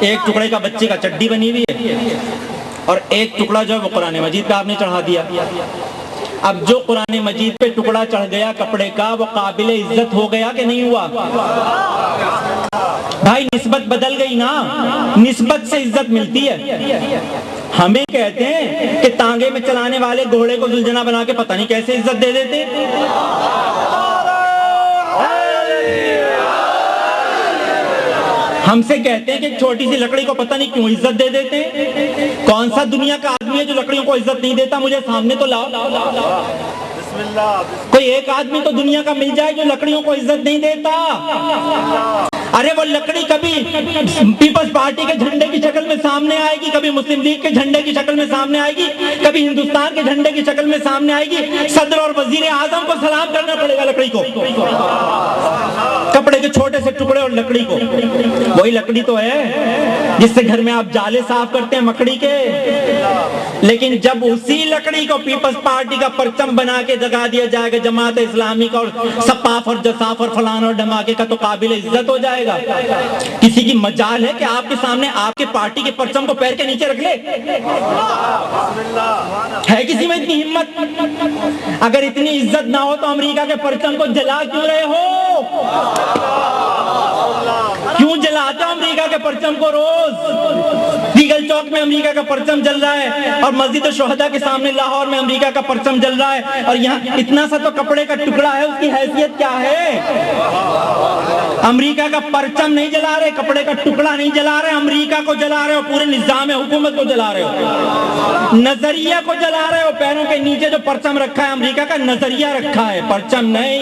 ایک ٹکڑے کا بچے کا چڈی بنی ہوئی ہے اور ایک ٹکڑا جو ہے وہ قرآن مجید پہ آپ نے چڑھا دیا. اب جو قرآن مجید پہ ٹکڑا چڑھ گیا کپڑے کا وہ قابل عزت ہو گیا کہ نہیں ہوا؟ بھائی نسبت بدل گئی نا، نسبت سے عزت ملتی ہے. ہمیں کہتے ہیں کہ تانگے میں چلانے والے گھوڑے کو زلجنا بنا کے پتہ نہیں کیسے عزت دے دیتے. ہم سے کہتے ہیں کہ چھوٹی سی لکڑی کو پتہ نہیں کیوں عزت دے دیتے ہیں. کون سا دنیا کا آدمی ہے جو لکڑیوں کو عزت نہیں دیتا؟ مجھے سامنے تو لاؤ. کوئی ایک آدمی تو دنیا کا مل جائے جو لکڑیوں کو عزت نہیں دیتا. ارے وہ لکڑی کبھی پیپلز پارٹی کے جھنڈے کی شکل میں سامنے آئے گی، کبھی مسلم لیگ کے جھنڈے کی شکل میں سامنے آئے گی، کبھی ہندوستان کے جھنڈے کی شکل میں سامنے آئے گی. صدر اور وزیر اعظم کو سلام کرنا پڑے گا لکڑی کو، کپڑے کے چھوٹے سے ٹکڑے اور لکڑی کو. وہی لکڑی تو ہے جس سے گھر میں آپ جالے صاف کرتے ہیں مکڑی کے. لیکن جب اسی لکڑی کو پیپلز پارٹی کا پرچم بنا کے جگا دیا جائے گا جماعت اسلامی کا اور سپاف اور جساف اور فلان اور ڈھماکے کا، تو قابل عزت ہو جائے گا. کسی کی مجال ہے کہ آپ کے سامنے آپ کے پارٹی کے پرچم کو پیر کے نیچے رکھ لے؟ ہے کسی میں اتنی ہمت؟ اگر اتنی عزت نہ ہو تو امریکہ کے پرچم کو جلا کیوں رہے ہو؟ کیوں جلاتے ہو امریکہ کے پرچم کو روز؟ ایگل چوک میں امریکہ کا پرچم جل رہا ہے اور مسجد شہداء کے سامنے لاہور میں امریکہ کا پرچم جل رہا ہے، اور یہاں اتنا سا تو کپڑے کا ٹکڑا ہے، اس کی حیثیت کیا ہے؟ امریکہ کا پرچم نہیں جلا رہے، کپڑے کا ٹکڑا نہیں جلا رہے، امریکہ کو جلا رہے ہو، پورے نظام حکومت کو جلا رہے ہو، نظریہ کو جلا رہے ہو. پیروں کے نیچے جو پرچم رکھا ہے امریکہ کا، نظریہ رکھا ہے، پرچم نہیں.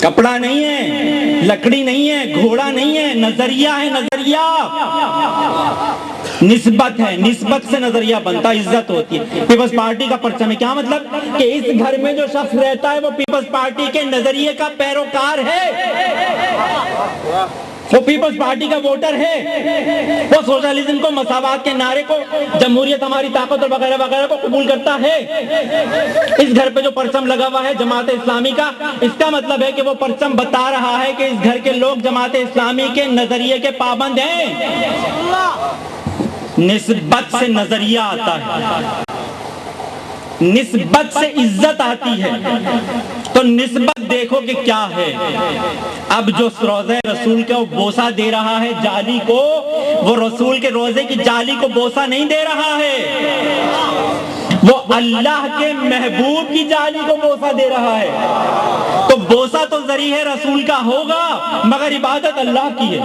کپڑا نہیں ہے، لکڑی نہیں ہے، گھوڑا نہیں ہے، نظریہ ہے. نظریہ نسبت ہے، نسبت سے نظریہ بنتا، عزت ہوتی ہے. پیپلز پارٹی کا پرچم ہے، کیا مطلب؟ کہ اس گھر میں جو شخص رہتا ہے وہ پیپلز پارٹی کے نظریے کا پیروکار ہے، وہ پیپلز پارٹی کا ووٹر ہے، وہ سوشلزم کو، مساوات کے نعرے کو، جمہوریت ہماری طاقت اور وغیرہ وغیرہ کو قبول کرتا ہے. اس گھر پہ جو پرچم لگا ہوا ہے جماعت اسلامی کا، اس کا مطلب ہے کہ وہ پرچم بتا رہا ہے کہ اس گھر کے لوگ جماعت اسلامی کے نظریے کے پابند ہیں. نسبت سے نظریہ آتا ہے، نسبت سے عزت آتی ہے. تو نسبت دیکھو کہ کیا ہے. اب جو روزہ رسول کا بوسہ دے رہا ہے جالی کو، وہ رسول کے روزے کی جالی کو بوسہ نہیں دے رہا ہے، وہ اللہ کے محبوب کی جالی کو بوسہ دے رہا ہے. تو بوسہ تو ذریعہ رسول کا ہوگا مگر عبادت اللہ کی ہے.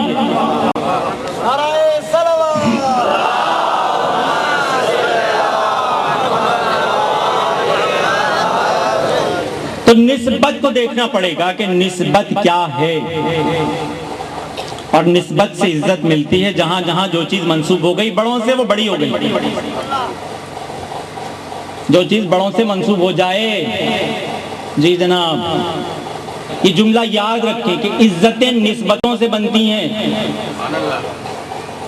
تو نسبت کو دیکھنا پڑے گا کہ نسبت کیا ہے، اور نسبت سے عزت ملتی ہے. جہاں جہاں جو چیز منسوب ہو گئی بڑوں سے، وہ بڑی ہو گئی. جو چیز بڑوں سے منسوب ہو جائے، جی جناب، یہ جملہ یاد رکھیں کہ عزتیں نسبتوں سے بنتی ہیں،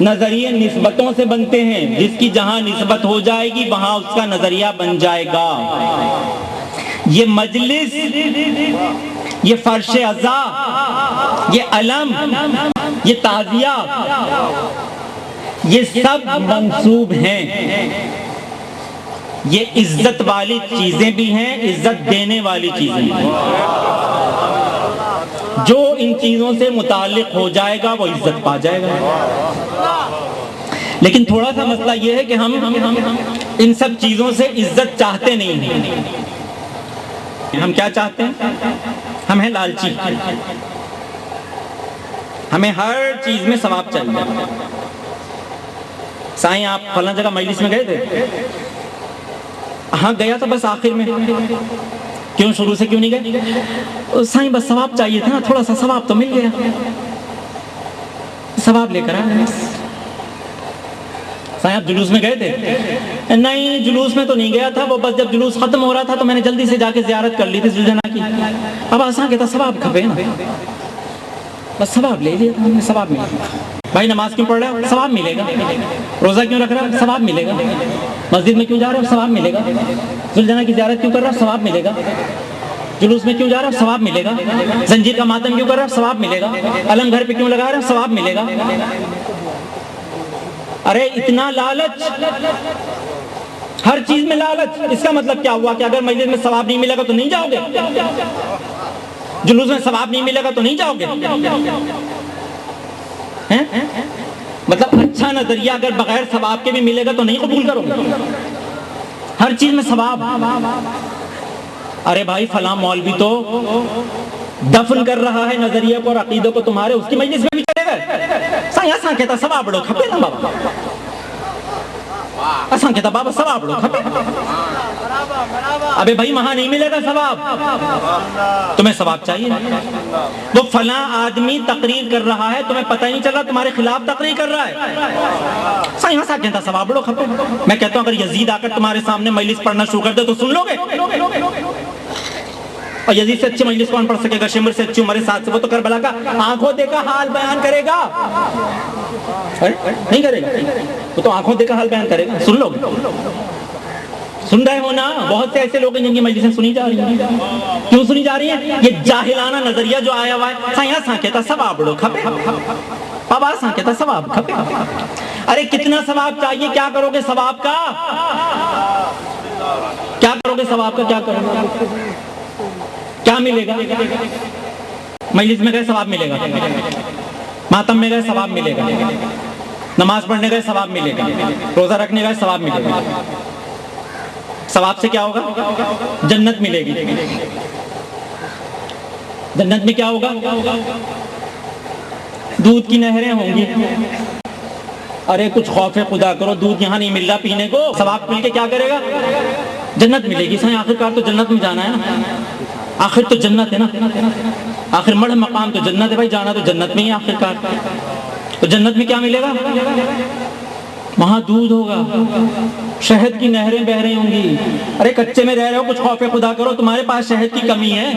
نظریے نسبتوں سے بنتے ہیں. جس کی جہاں نسبت ہو جائے گی وہاں اس کا نظریہ بن جائے گا. یہ مجلس، یہ فرش عزا، یہ علم، یہ تعزیہ، یہ سب منسوب ہیں. یہ عزت والی چیزیں بھی ہیں، عزت دینے والی چیزیں بھی ہیں. جو ان چیزوں سے متعلق ہو جائے گا وہ عزت پا جائے گا. لیکن تھوڑا سا مسئلہ یہ ہے کہ ہم ان سب چیزوں سے عزت چاہتے نہیں ہیں. ہم کیا چاہتے ہیں؟ ہم ہیں لالچی، ہمیں ہر چیز میں ثواب چاہیے. سائیں آپ فلاں جگہ مجلس میں گئے تھے؟ ہاں گیا تھا، بس آخر میں. کیوں شروع سے کیوں نہیں گئے؟ سائیں بس ثواب چاہیے تھا نا، تھوڑا سا ثواب تو مل گیا، ثواب لے کر آئے. سائیں آپ جلوس میں گئے تھے؟ نہیں جلوس میں تو نہیں گیا تھا، وہ بس جب جلوس ختم ہو رہا تھا تو میں نے جلدی سے جا کے زیارت کر لی تھی زلجنا کی. اب آسان کہتا ثواب کھپے نا، بس ثواب لے لیا تھا، ثواب ملے گا. بھائی نماز کیوں پڑھ رہا ہے؟ ثواب ملے گا. روزہ کیوں رکھ رہا ہے؟ ثواب ملے گا. مسجد میں کیوں جا رہا ہے؟ ثواب ملے گا. زلجنا کی زیارت کیوں کر رہا ہے؟ ثواب ملے گا. جلوس میں کیوں جا رہا ہے؟ ثواب ملے گا. زنجیر کا ماتم کیوں کر رہا ہے؟ ثواب ملے گا. علم گھر پہ کیوں لگا رہا ہے؟ ثواب ملے گا. ارے اتنا لالچ، ہر چیز میں لالچ. اس کا مطلب کیا ہوا کہ اگر مجلس میں ثواب نہیں ملے گا تو نہیں جاؤ گے؟ جلوس میں ثواب نہیں ملے گا تو نہیں جاؤ گے؟ مطلب اچھا نظریہ اگر بغیر ثواب کے بھی ملے گا تو نہیں قبول کرو گے؟ ہر چیز میں ثواب. ارے بھائی فلاں مولوی تو دفن کر رہا ہے نظریے کو اور عقیدوں کو تمہارے، اس کی مجلس میں بھی چلے گئے. سایہ کہتا ثواب بڑو کھپے نا بابا، اساں کہتا بابا ثواب بڑو کھپے. ابے بھائی وہاں نہیں ملے گا ثواب، تمہیں ثواب چاہیے. وہ فلاں آدمی تقریر کر رہا ہے، تمہیں پتہ ہی نہیں چل رہا تمہارے خلاف تقریر کر رہا ہے. سایہ سا کہتا ثواب بڑو کھپے. میں کہتا ہوں اگر یزید آ کر تمہارے سامنے مجلس پڑھنا شروع کر دے تو سن لو گے؟ اور یزید سے اچھی مجلس کون پڑھ سکے گا؟ شمر سے اچھی عمر ساتھ سے، وہ تو کربلا کا آنکھوں دیکھا حال بیان کرے گا. نہیں کرے گا، وہ تو آنکھوں دیکھا حال بیان کرے گا. سن لو گے؟ سن رہے ہو نا؟ بہت سے ایسے لوگ ہیں جن کی مجلسیں سنی جا رہی ہیں. کیوں سنی جا رہی ہیں؟ یہ جاہلانہ نظریہ جو آیا ہوا ہے، سایہ سا کہتا ثواب بڑو کھپے، بابا سا کہتا ثواب کھپے. ارے کتنا ثواب چاہیے؟ کیا کرو گے ثواب کا؟ کیا کرو گے ثواب کا؟ کیا کرو گے؟ کیا ملے گا؟ مجلس میں گئے ثواب ملے گا، ماتم میں گئے ثواب ملے گا، نماز پڑھنے گئے ثواب ملے گا، روزہ رکھنے گئے ثواب ملے گا. ثواب سے کیا ہوگا؟ جنت ملے گی. جنت میں کیا ہوگا؟ دودھ کی نہریں ہوں گی. ارے کچھ خوف خدا کرو، دودھ یہاں نہیں مل رہا پینے کو، ثواب مل کے کیا کرے گا؟ جنت ملے گی. سائیں آخر کار تو جنت میں جانا ہے نا، آخر تو جنت ہے نا، آخر مڑ مقام تو جنت ہے بھائی، جانا تو جنت میں ہی آخر کار. تو جنت میں کیا ملے گا؟ وہاں دودھ ہوگا، شہد کی نہریں بہ رہی ہوں گی. ارے کچے میں رہ رہے ہو، کچھ خوف خدا کرو، تمہارے پاس شہد کی کمی ہے،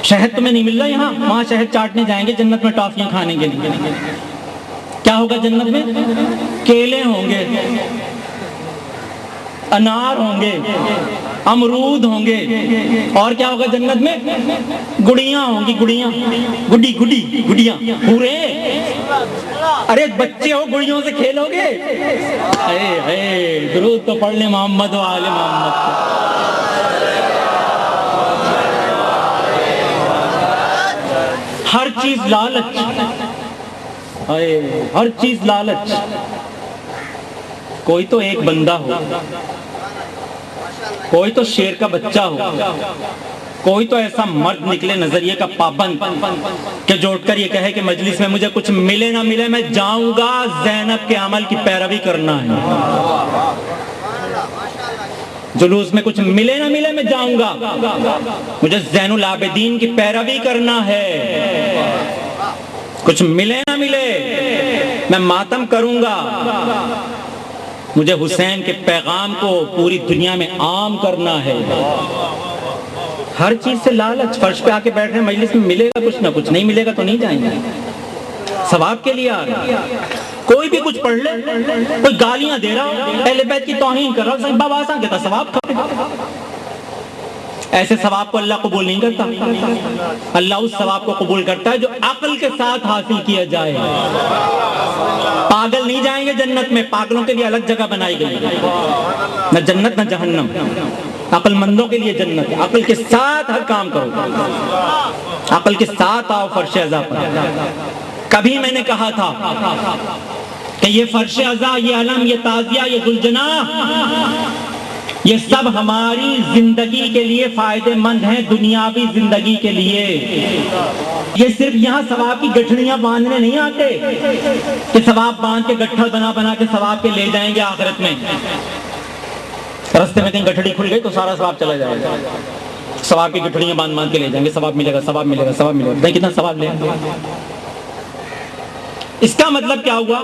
شہد تمہیں نہیں مل رہا یہاں، وہاں شہد چاٹنے جائیں گے جنت میں ٹافیاں کھانے کے لیے. کیا ہوگا جنت میں؟ کیلے ہوں گے، انار ہوں گے، امرود ہوں گے. اور کیا ہوگا جنت میں؟ گڑیاں ہوں گی، گڑیاں، گڑیاں پورے. ارے بچے ہو، گڑیوں سے کھیلو گے؟ درود تو پڑھ لے محمد و آل محمد. ہر چیز لالچ، ہر چیز لالچ. کوئی تو ایک بندہ ہو، کوئی تو شیر کا بچہ ہو، کوئی تو ایسا مرد نکلے نظریے کا پابند کہ جو اٹھ کر یہ کہے کہ مجلس میں مجھے کچھ ملے نہ ملے میں جاؤں گا زینب کے عمل کی پیروی کرنا ہے. جلوس میں کچھ ملے نہ ملے میں جاؤں گا، مجھے زین العابدین کی پیروی کرنا ہے. کچھ ملے نہ ملے میں ماتم کروں گا، مجھے حسین کے پیغام کو پوری دنیا میں عام کرنا ہے. ہر چیز سے لالچ. فرش پہ آ کے بیٹھ رہے ہیں، مجلس میں ملے گا کچھ نہ کچھ، نہیں ملے گا تو نہیں جائیں گے. ثواب کے لیے آ رہا، کوئی بھی کچھ پڑھ لے، کوئی گالیاں دے رہا، اہل بیت کی توہین کر رہا، صحیح بابا آسان کہتا ثواب کھپے. ایسے ثواب کو اللہ قبول نہیں کرتا. اللہ اس ثواب کو قبول کرتا ہے جو عقل کے ساتھ حاصل کیا جائے. پاگل نہیں جائیں گے جنت میں، پاگلوں کے لیے الگ جگہ بنائی گئی، نہ جنت نہ جہنم. عقل مندوں کے لیے جنت ہے. عقل کے ساتھ ہر کام کرو، عقل کے ساتھ آؤ فرش عزا پر. کبھی میں نے کہا تھا کہ یہ فرش عزا، یہ علم، یہ تعزیہ، یہ گلجناح، یہ سب ہماری زندگی کے لیے فائدے مند ہیں، دنیاوی زندگی کے لیے. یہ صرف یہاں ثواب کی گٹھڑیاں باندھنے نہیں آتے کہ ثواب باندھ کے گٹھڑ بنا بنا کے ثواب کے لے جائیں گے آخرت میں. رستے میں کہیں گٹھڑی کھل گئی تو سارا ثواب چلا جائے گا. ثواب کی گٹھڑیاں باندھ باندھ کے لے جائیں گے، ثواب ملے گا، ثواب ملے گا، ثواب ملے گا. کتنا ثواب لے. اس کا مطلب کیا ہوا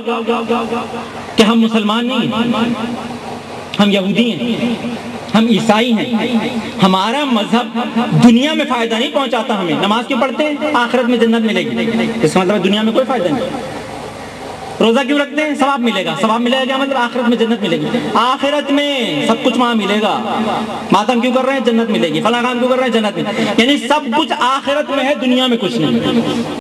کہ ہم مسلمان نہیں ہیں، ہم یہودی ہیں، ہم عیسائی ہیں. ہمارا مذہب دنیا میں فائدہ نہیں پہنچاتا ہمیں. نماز کیوں پڑھتے ہیں؟ آخرت میں جنت ملے گی. اس کا مطلب دنیا میں کوئی فائدہ نہیں. روزہ کیوں رکھتے ہیں؟ ثواب ملے گا. ثواب ملے گا کیا مطلب؟ آخرت میں جنت ملے گی. آخرت میں سب کچھ وہاں ملے گا. ماتم کیوں کر رہے ہیں؟ جنت ملے گی. فلاں کام کیوں کر رہے ہیں؟ جنت ملے گی. یعنی سب کچھ آخرت میں ہے، دنیا میں کچھ نہیں.